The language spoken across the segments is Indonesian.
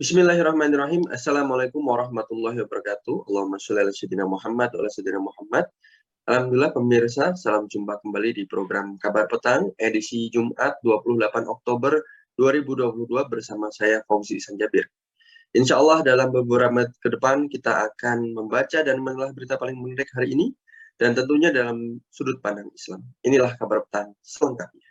Bismillahirrahmanirrahim. Assalamualaikum warahmatullahi wabarakatuh. Allahumma sholli ala sayyidina Muhammad wa ala sayyidina Muhammad. Alhamdulillah pemirsa, salam jumpa kembali di program Kabar Petang edisi Jumat 28 Oktober 2022 bersama saya Fauzi Ihsan Jabir. Insya Allah dalam beberapa menit ke depan kita akan membaca dan menelaah berita paling menarik hari ini dan tentunya dalam sudut pandang Islam. Inilah Kabar Petang selengkapnya.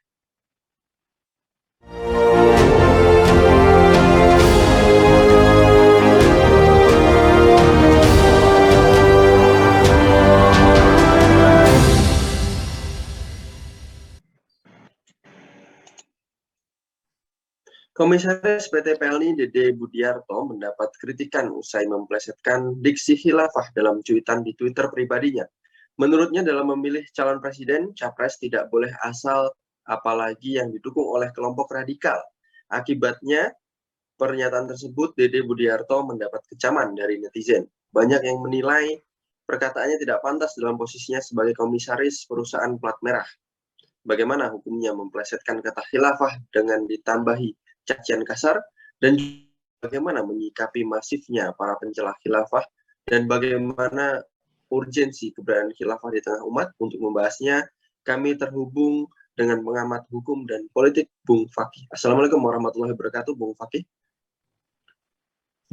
Komisaris PT PLNI Dede Budiarto mendapat kritikan usai memplesetkan diksi khilafah dalam cuitan di Twitter pribadinya. Menurutnya dalam memilih calon presiden, capres tidak boleh asal apalagi yang didukung oleh kelompok radikal. Akibatnya, pernyataan tersebut Dede Budiarto mendapat kecaman dari netizen. Banyak yang menilai perkataannya tidak pantas dalam posisinya sebagai komisaris perusahaan plat merah. Bagaimana hukumnya memplesetkan kata khilafah dengan ditambahi cacian kasar, dan bagaimana menyikapi masifnya para pencela khilafah, dan bagaimana urgensi keberadaan khilafah di tengah umat. Untuk membahasnya, kami terhubung dengan pengamat hukum dan politik, Bung Fakih. Assalamualaikum warahmatullahi wabarakatuh, Bung Fakih.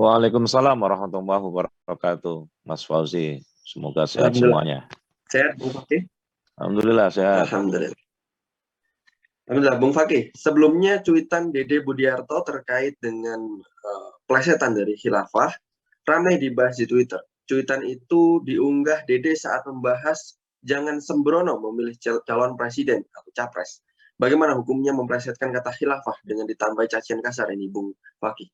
Waalaikumsalam warahmatullahi wabarakatuh, Mas Fauzi. Semoga sehat semuanya. Sehat, Bung Fakih? Alhamdulillah sehat. Alhamdulillah, Bung Fakih. Sebelumnya cuitan Dede Budiarto terkait dengan plesetan dari khilafah ramai dibahas di Twitter. Cuitan itu diunggah Dede saat membahas jangan sembrono memilih calon presiden atau capres. Bagaimana hukumnya memplesetkan kata khilafah dengan ditambah cacian kasar ini, Bung Fakih?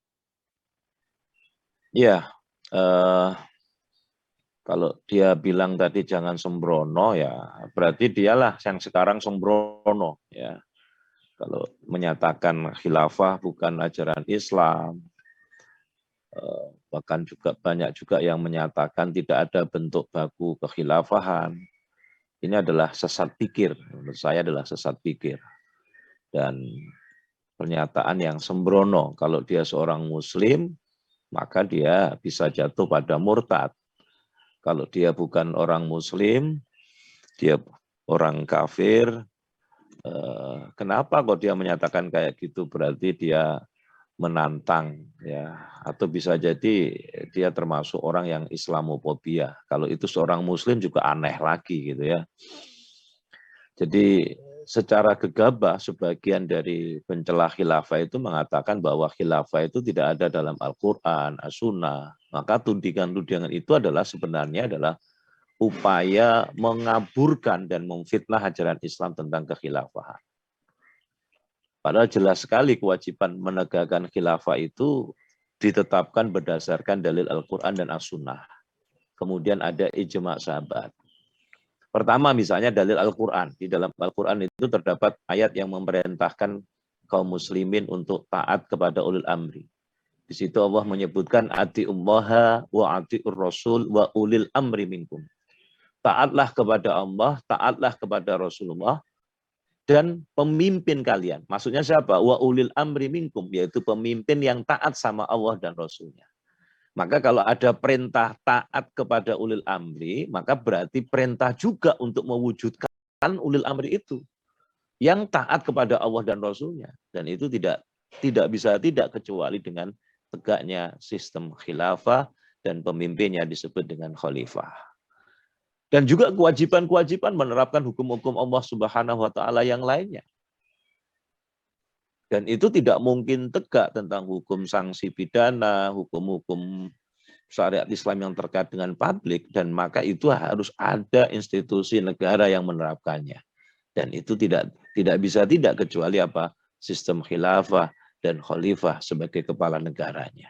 Iya, kalau dia bilang tadi jangan sembrono, ya berarti dialah yang sekarang sembrono, ya. Kalau menyatakan khilafah bukan ajaran Islam, bahkan juga banyak juga yang menyatakan tidak ada bentuk baku kekhilafahan. Ini adalah sesat pikir, menurut saya adalah sesat pikir. Dan pernyataan yang sembrono, kalau dia seorang muslim, maka dia bisa jatuh pada murtad. Kalau dia bukan orang muslim, dia orang kafir, kenapa kok dia menyatakan kayak gitu? Berarti dia menantang, ya, atau bisa jadi dia termasuk orang yang Islamofobia. Kalau itu seorang muslim juga aneh lagi gitu ya. Jadi secara gegabah sebagian dari pencela khilafah itu mengatakan bahwa khilafah itu tidak ada dalam Al-Quran, As-Sunnah. Maka tudingan-tudingan itu adalah sebenarnya adalah upaya mengaburkan dan memfitnah ajaran Islam tentang kekhilafahan. Padahal jelas sekali kewajiban menegakkan khilafah itu ditetapkan berdasarkan dalil Al-Quran dan As-Sunnah. Kemudian ada ijma' sahabat. Pertama misalnya dalil Al-Quran. Di dalam Al-Quran itu terdapat ayat yang memerintahkan kaum muslimin untuk taat kepada ulil amri. Di situ Allah menyebutkan ati'ullaha wa ati'ur rasul wa ulil amri minkum. Taatlah kepada Allah, taatlah kepada Rasulullah, dan pemimpin kalian. Maksudnya siapa? Wa ulil amri minkum, yaitu pemimpin yang taat sama Allah dan Rasulnya. Maka kalau ada perintah taat kepada ulil amri, maka berarti perintah juga untuk mewujudkan ulil amri itu. Yang taat kepada Allah dan Rasulnya. Dan itu tidak bisa tidak kecuali dengan tegaknya sistem khilafah dan pemimpinnya disebut dengan khalifah. Dan juga kewajiban-kewajiban menerapkan hukum-hukum Allah Subhanahu wa Ta'ala yang lainnya. Dan itu tidak mungkin tegak tentang hukum sanksi pidana, hukum-hukum syariat Islam yang terkait dengan publik, dan maka itu harus ada institusi negara yang menerapkannya. Dan itu tidak bisa tidak kecuali apa? Sistem khilafah dan khalifah sebagai kepala negaranya.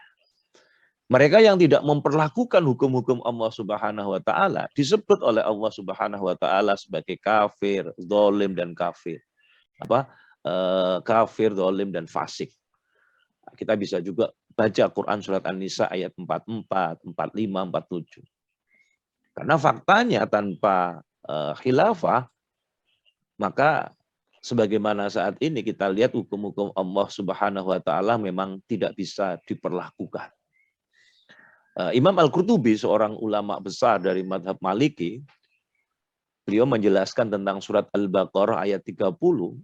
Mereka yang tidak memperlakukan hukum-hukum Allah Subhanahu wa Ta'ala disebut oleh Allah Subhanahu wa Ta'ala sebagai kafir, zalim dan kafir. Kafir, zalim dan fasik. Kita bisa juga baca Quran surat An-Nisa ayat 44, 45, 47. Karena faktanya tanpa khilafah maka sebagaimana saat ini kita lihat hukum-hukum Allah Subhanahu wa taala memang tidak bisa diperlakukan. Imam Al-Qurtubi, seorang ulama besar dari mazhab Maliki, beliau menjelaskan tentang surat Al-Baqarah ayat 30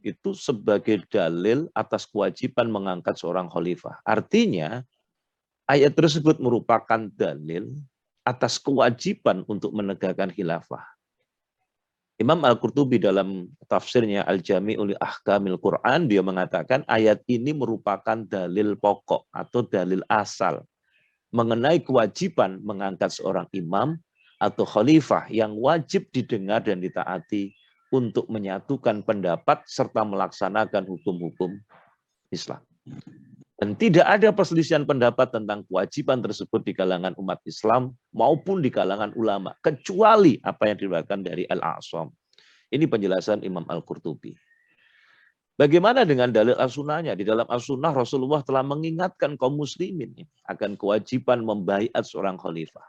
itu sebagai dalil atas kewajiban mengangkat seorang khalifah. Artinya ayat tersebut merupakan dalil atas kewajiban untuk menegakkan khilafah. Imam Al-Qurtubi dalam tafsirnya Al-Jami'u li Ahkamil Quran, dia mengatakan ayat ini merupakan dalil pokok atau dalil asal mengenai kewajiban mengangkat seorang imam atau khalifah yang wajib didengar dan ditaati untuk menyatukan pendapat serta melaksanakan hukum-hukum Islam. Dan tidak ada perselisihan pendapat tentang kewajiban tersebut di kalangan umat Islam maupun di kalangan ulama, kecuali apa yang diriwayatkan dari Al-A'sam. Ini penjelasan Imam Al-Qurtubi. Bagaimana dengan dalil as-sunnahnya? Di dalam as-sunnah Rasulullah telah mengingatkan kaum muslimin akan kewajiban membaiat seorang khalifah.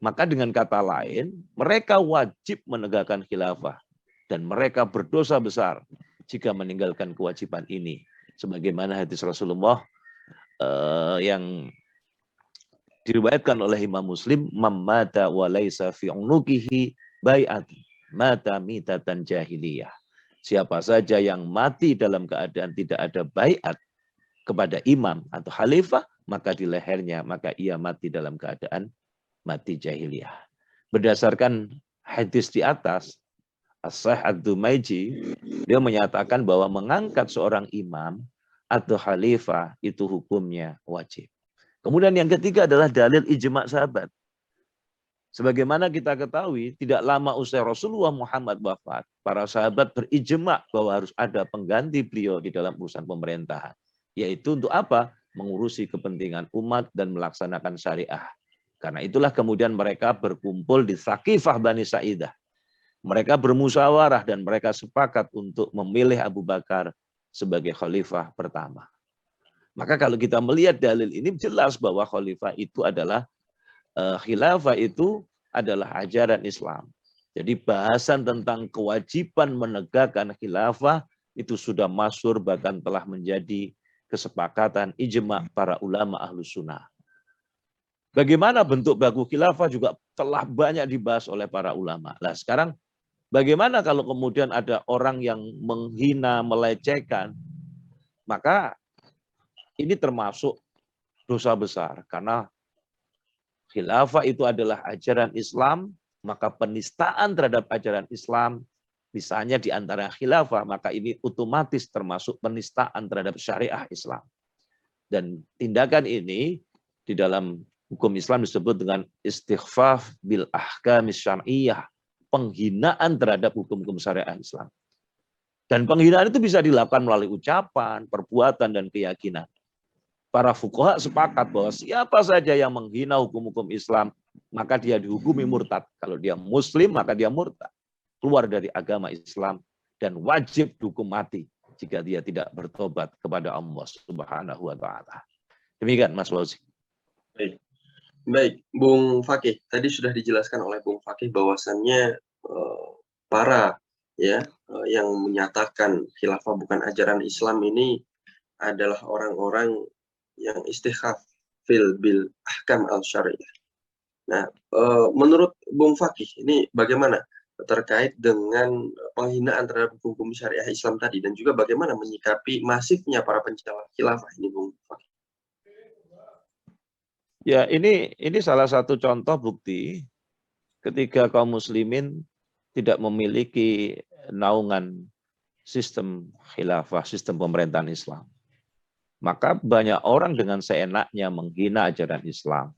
Maka dengan kata lain, mereka wajib menegakkan khilafah. Dan mereka berdosa besar jika meninggalkan kewajiban ini. Sebagaimana hadis Rasulullah yang diriwayatkan oleh Imam Muslim, "Mamata wa laisa fi unuqihi bai'at mata mitatan jahiliyah." Siapa saja yang mati dalam keadaan tidak ada baiat kepada imam atau khalifah, maka di lehernya, maka ia mati dalam keadaan mati jahiliyah. Berdasarkan hadis di atas, As-Sahih Ad-Dumaiji, dia menyatakan bahwa mengangkat seorang imam atau khalifah itu hukumnya wajib. Kemudian yang ketiga adalah dalil ijma' sahabat. Sebagaimana kita ketahui, tidak lama usai Rasulullah Muhammad wafat, para sahabat berijma bahwa harus ada pengganti beliau di dalam urusan pemerintahan. Yaitu untuk apa? Mengurusi kepentingan umat dan melaksanakan syariah. Karena itulah kemudian mereka berkumpul di Thaqifah Bani Sa'idah. Mereka bermusyawarah dan mereka sepakat untuk memilih Abu Bakar sebagai khalifah pertama. Maka kalau kita melihat dalil ini jelas bahwa khalifah itu adalah khilafah itu adalah ajaran Islam. Jadi bahasan tentang kewajiban menegakkan khilafah itu sudah masyhur, bahkan telah menjadi kesepakatan ijma' para ulama Ahlus Sunnah. Bagaimana bentuk baku khilafah juga telah banyak dibahas oleh para ulama. Nah sekarang bagaimana kalau kemudian ada orang yang menghina, melecehkan, maka ini termasuk dosa besar karena khilafah itu adalah ajaran Islam, maka penistaan terhadap ajaran Islam, misalnya di antara khilafah, maka ini otomatis termasuk penistaan terhadap syariah Islam. Dan tindakan ini di dalam hukum Islam disebut dengan istighfaf bil ahkamis syar'iyyah, penghinaan terhadap hukum-hukum syariah Islam. Dan penghinaan itu bisa dilakukan melalui ucapan, perbuatan, dan keyakinan. Para fuqaha sepakat bahwa siapa saja yang menghina hukum-hukum Islam, maka dia dihukumi murtad. Kalau dia muslim, maka dia murtad. Keluar dari agama Islam dan wajib dihukum mati jika dia tidak bertobat kepada Allah Subhanahu wa taala. Demikian Mas Fauzi. Baik, Bung Fakih. Tadi sudah dijelaskan oleh Bung Fakih bahwasannya para yang menyatakan khilafah bukan ajaran Islam ini adalah orang-orang yang istighfar bil ahkam al-syar'iyyah. Nah, menurut Bung Fakih, ini bagaimana terkait dengan penghinaan terhadap hukum syariah Islam tadi, dan juga bagaimana menyikapi masifnya para pencela khilafah ini, Bung Fakih? Ya, ini salah satu contoh bukti ketika kaum muslimin tidak memiliki naungan sistem khilafah, sistem pemerintahan Islam. Maka banyak orang dengan seenaknya menghina ajaran Islam.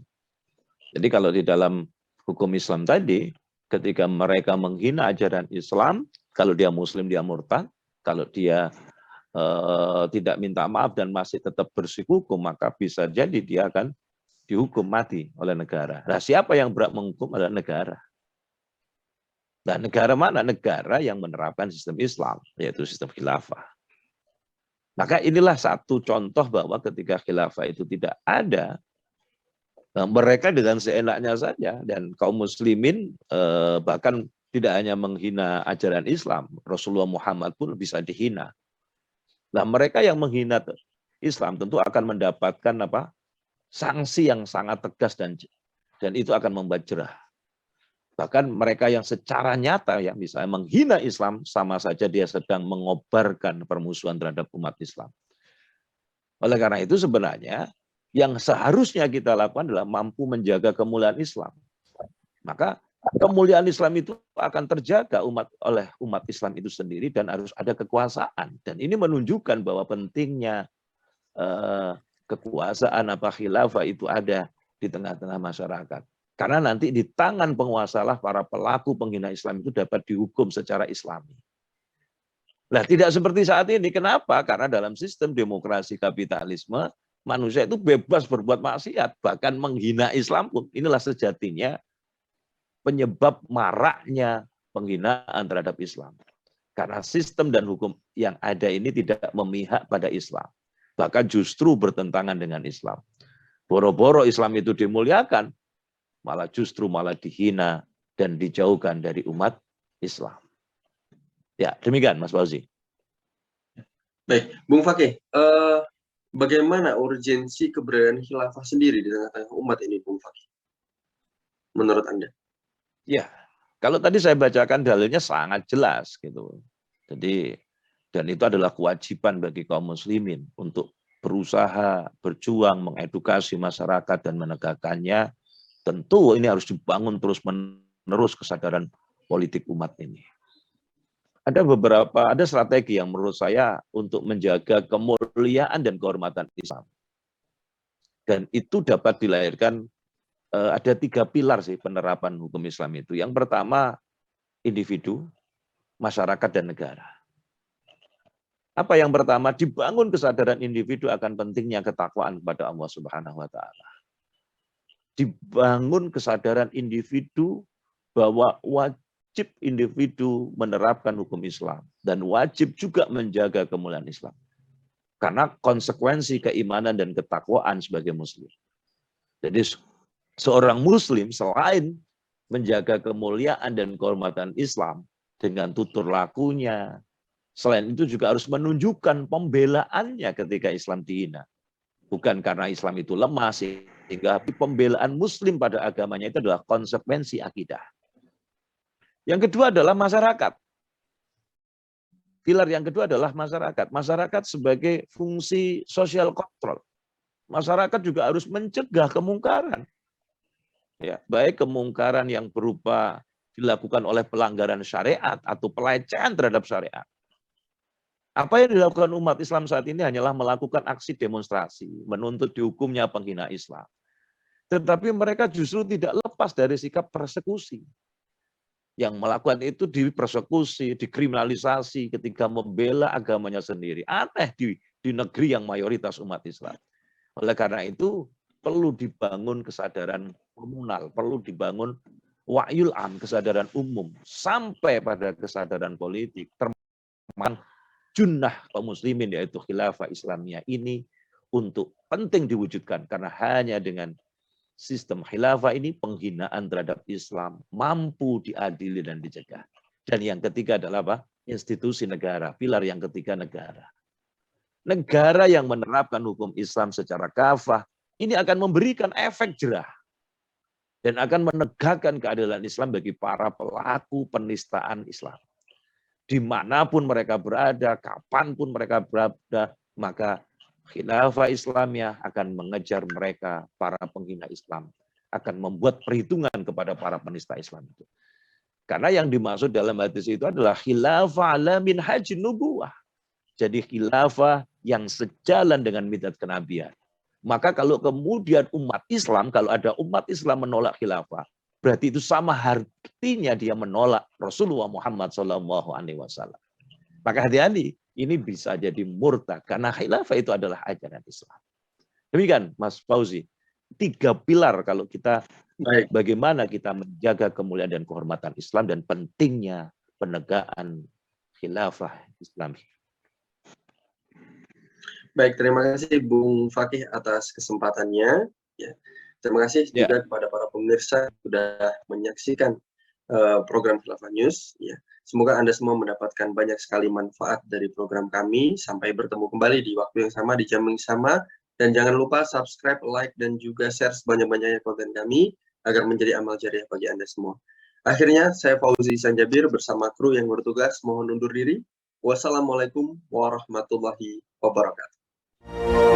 Jadi kalau di dalam hukum Islam tadi, ketika mereka menghina ajaran Islam, kalau dia muslim dia murtad, kalau dia tidak minta maaf dan masih tetap bersikukuh, maka bisa jadi dia akan dihukum mati oleh negara. Nah, siapa yang berhak menghukum adalah negara. Dan negara mana? Negara yang menerapkan sistem Islam, yaitu sistem khilafah. Maka inilah satu contoh bahwa ketika khilafah itu tidak ada, mereka dengan seenaknya saja, dan kaum muslimin bahkan tidak hanya menghina ajaran Islam, Rasulullah Muhammad pun bisa dihina. Nah, mereka yang menghina Islam tentu akan mendapatkan sanksi yang sangat tegas dan itu akan membuat jerah. Bahkan mereka yang secara nyata ya misalnya menghina Islam sama saja dia sedang mengobarkan permusuhan terhadap umat Islam. Oleh karena itu sebenarnya yang seharusnya kita lakukan adalah mampu menjaga kemuliaan Islam. Maka kemuliaan Islam itu akan terjaga oleh umat Islam itu sendiri dan harus ada kekuasaan. Dan ini menunjukkan bahwa pentingnya kekuasaan khilafah itu ada di tengah-tengah masyarakat. Karena nanti di tangan penguasa lah para pelaku penghina Islam itu dapat dihukum secara Islami. Nah, tidak seperti saat ini. Kenapa? Karena dalam sistem demokrasi kapitalisme, manusia itu bebas berbuat maksiat, bahkan menghina Islam pun. Inilah sejatinya penyebab maraknya penghinaan terhadap Islam. Karena sistem dan hukum yang ada ini tidak memihak pada Islam. Bahkan justru bertentangan dengan Islam. Boro-boro Islam itu dimuliakan, malah dihina dan dijauhkan dari umat Islam. Ya, demikian Mas Fauzi. Baik, Bung Fakih, bagaimana urgensi keberadaan khilafah sendiri di tengah-tengah umat ini, Bung Fakih? Menurut Anda? Ya, kalau tadi saya bacakan dalilnya sangat jelas gitu. Jadi dan itu adalah kewajiban bagi kaum muslimin untuk berusaha, berjuang, mengedukasi masyarakat dan menegakkannya. Tentu ini harus dibangun terus-menerus kesadaran politik umat ini. Ada strategi yang menurut saya untuk menjaga kemuliaan dan kehormatan Islam. Dan itu dapat dilahirkan, ada 3 pilar sih penerapan hukum Islam itu. Yang pertama, individu, masyarakat, dan negara. Apa yang pertama? Dibangun kesadaran individu akan pentingnya ketakwaan kepada Allah Subhanahu wa Ta'ala. Dibangun kesadaran individu bahwa wajib individu menerapkan hukum Islam dan wajib juga menjaga kemuliaan Islam. Karena konsekuensi keimanan dan ketakwaan sebagai muslim. Jadi seorang muslim selain menjaga kemuliaan dan kehormatan Islam dengan tutur lakunya, selain itu juga harus menunjukkan pembelaannya ketika Islam dihina. Bukan karena Islam itu lemah, sehingga pembelaan muslim pada agamanya itu adalah konsekuensi akidah. Yang kedua adalah masyarakat. Pilar yang kedua adalah masyarakat. Masyarakat sebagai fungsi sosial kontrol. Masyarakat juga harus mencegah kemungkaran. Ya, baik kemungkaran yang berupa dilakukan oleh pelanggaran syariat atau pelecehan terhadap syariat. Apa yang dilakukan umat Islam saat ini hanyalah melakukan aksi demonstrasi, menuntut dihukumnya penghina Islam. Tetapi mereka justru tidak lepas dari sikap persekusi. Yang melakukan itu dipersekusi, dikriminalisasi ketika membela agamanya sendiri. Aneh di negeri yang mayoritas umat Islam. Oleh karena itu, perlu dibangun kesadaran komunal, perlu dibangun wa'yul am, kesadaran umum, sampai pada kesadaran politik, termasuk junnah kaum muslimin yaitu khilafah Islamiyah ini untuk penting diwujudkan karena hanya dengan sistem khilafah ini penghinaan terhadap Islam mampu diadili dan dicegah. Dan yang ketiga adalah apa? Institusi negara. Pilar yang ketiga negara. Negara yang menerapkan hukum Islam secara kafah ini akan memberikan efek jerah dan akan menegakkan keadilan Islam bagi para pelaku penistaan Islam. Dimanapun mereka berada, kapanpun mereka berada, maka khilafah Islamiyah akan mengejar mereka, para penghina Islam. Akan membuat perhitungan kepada para penista Islam itu. Karena yang dimaksud dalam hadis itu adalah khilafah ala minhaj nubuwah. Jadi khilafah yang sejalan dengan midat kenabian. Maka kalau kemudian umat Islam, kalau ada umat Islam menolak khilafah, berarti itu sama artinya dia menolak Rasulullah Muhammad SAW. Maka hati-hati, ini bisa jadi murtad karena khilafah itu adalah ajaran Islam. Demikian Mas Fauzi, 3 pilar kalau kita bagaimana kita menjaga kemuliaan dan kehormatan Islam dan pentingnya penegakan khilafah Islam. Baik, terima kasih Bung Fakih atas kesempatannya. Ya. Terima kasih juga kepada para pemirsa sudah menyaksikan program Khilafah News. Ya. Semoga Anda semua mendapatkan banyak sekali manfaat dari program kami. Sampai bertemu kembali di waktu yang sama, di jam yang sama. Dan jangan lupa subscribe, like, dan juga share sebanyak-banyaknya konten kami agar menjadi amal jariah bagi Anda semua. Akhirnya, saya Fauzi Sanjabir bersama kru yang bertugas mohon undur diri. Wassalamualaikum warahmatullahi wabarakatuh.